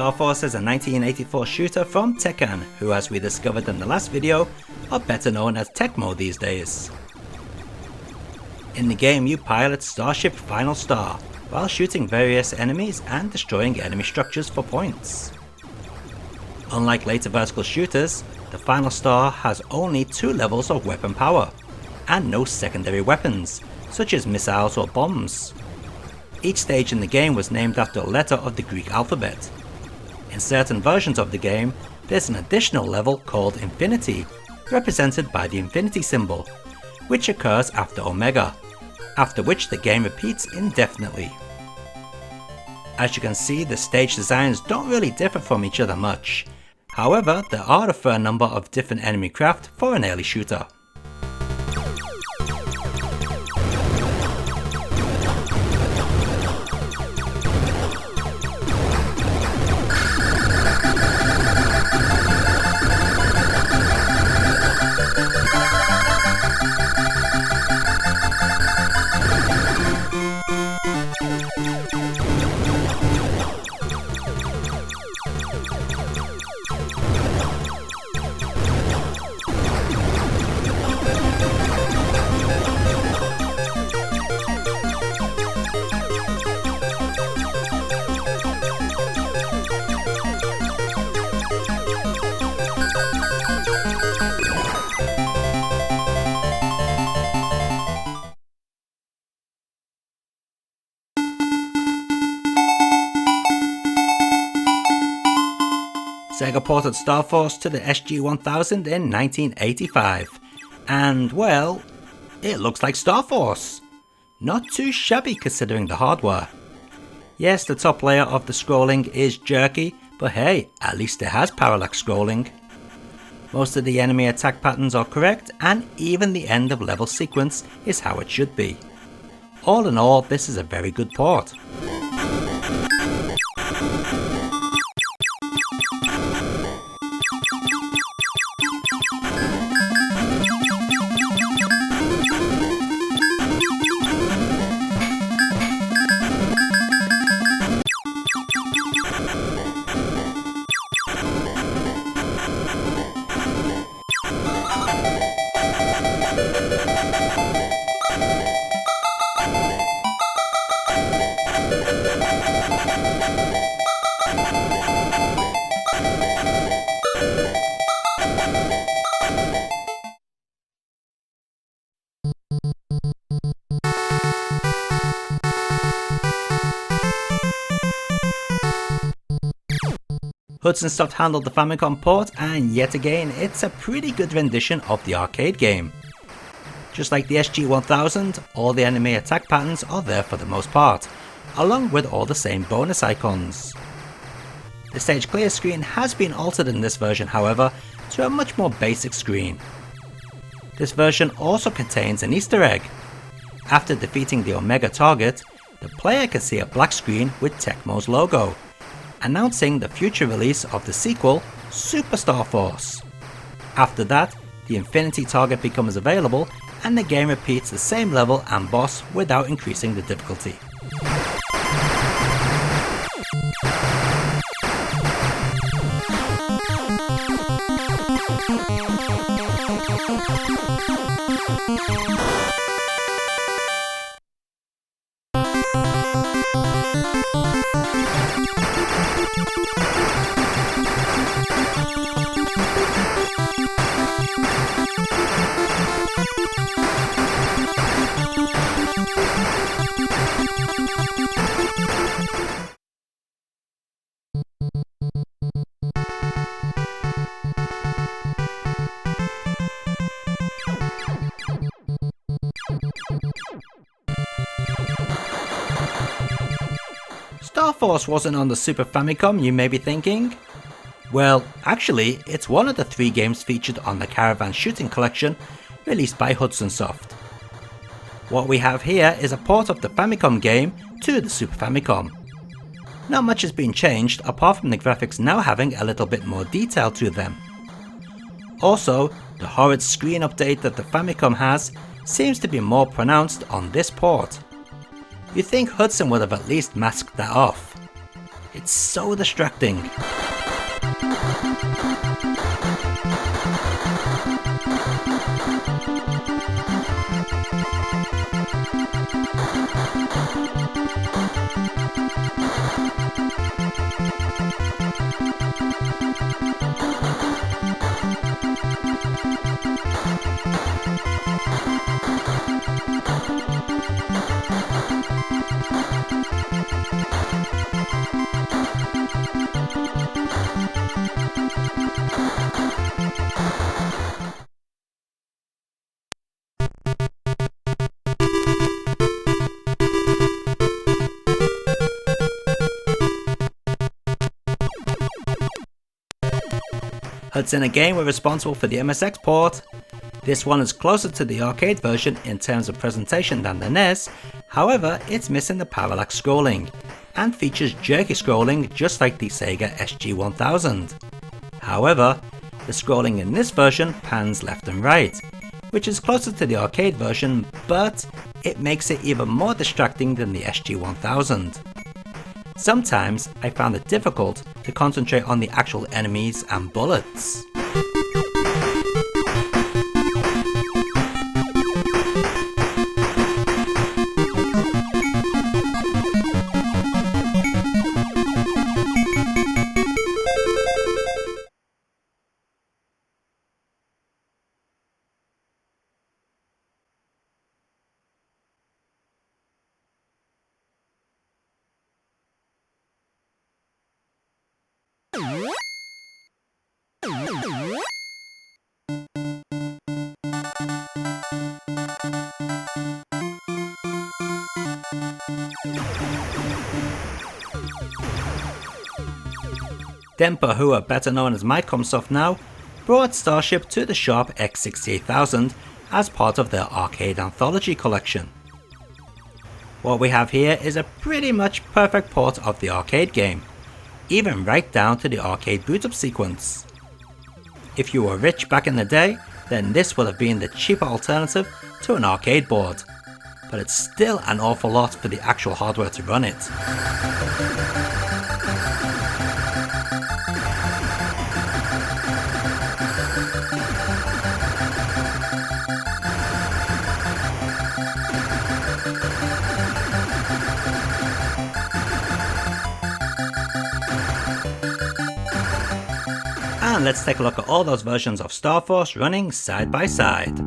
Star Force is a 1984 shooter from Tehken, who, as we discovered in the last video, are better known as Tecmo these days. In the game you pilot Starship Final Star, while shooting various enemies and destroying enemy structures for points. Unlike later vertical shooters, the Final Star has only 2 levels of weapon power, and no secondary weapons, such as missiles or bombs. Each stage in the game was named after a letter of the Greek alphabet. In certain versions of the game, there's an additional level called Infinity, represented by the infinity symbol, which occurs after Omega, after which the game repeats indefinitely. As you can see, the stage designs don't really differ from each other much. However, there are a fair number of different enemy craft for an early shooter. Sega ported Star Force to the SG-1000 in 1985, and well, it looks like Star Force. Not too shabby considering the hardware. Yes, the top layer of the scrolling is jerky, but hey, at least it has parallax scrolling. Most of the enemy attack patterns are correct, and even the end of level sequence is how it should be. All in all, this is a very good port. Hudson Soft handled the Famicom port, and yet again it's a pretty good rendition of the arcade game. Just like the SG-1000, all the enemy attack patterns are there for the most part, along with all the same bonus icons. The stage clear screen has been altered in this version, however, to a much more basic screen. This version also contains an Easter egg. After defeating the Omega target, the player can see a black screen with Tecmo's logo, announcing the future release of the sequel, Super Star Force. After that, the Infinity target becomes available and the game repeats the same level and boss without increasing the difficulty. Star Force wasn't on the Super Famicom, you may be thinking? Well, actually, it's one of the 3 games featured on the Caravan Shooting Collection released by Hudson Soft. What we have here is a port of the Famicom game to the Super Famicom. Not much has been changed apart from the graphics now having a little bit more detail to them. Also, the horrid screen update that the Famicom has seems to be more pronounced on this port. You'd think Hudson would have at least masked that off. It's so distracting. Hudson again were responsible for the MSX port. This one is closer to the arcade version in terms of presentation than the NES, however it's missing the parallax scrolling, and features jerky scrolling just like the Sega SG-1000. However, the scrolling in this version pans left and right, which is closer to the arcade version, but it makes it even more distracting than the SG-1000. Sometimes I found it difficult to concentrate on the actual enemies and bullets. Denpa, who are better known as Micomsoft now, brought Starship to the Sharp X68000 as part of their arcade anthology collection. What we have here is a pretty much perfect port of the arcade game, even right down to the arcade boot up sequence. If you were rich back in the day, then this would have been the cheaper alternative to an arcade board, but it's still an awful lot for the actual hardware to run it. And let's take a look at all those versions of Star Force running side by side.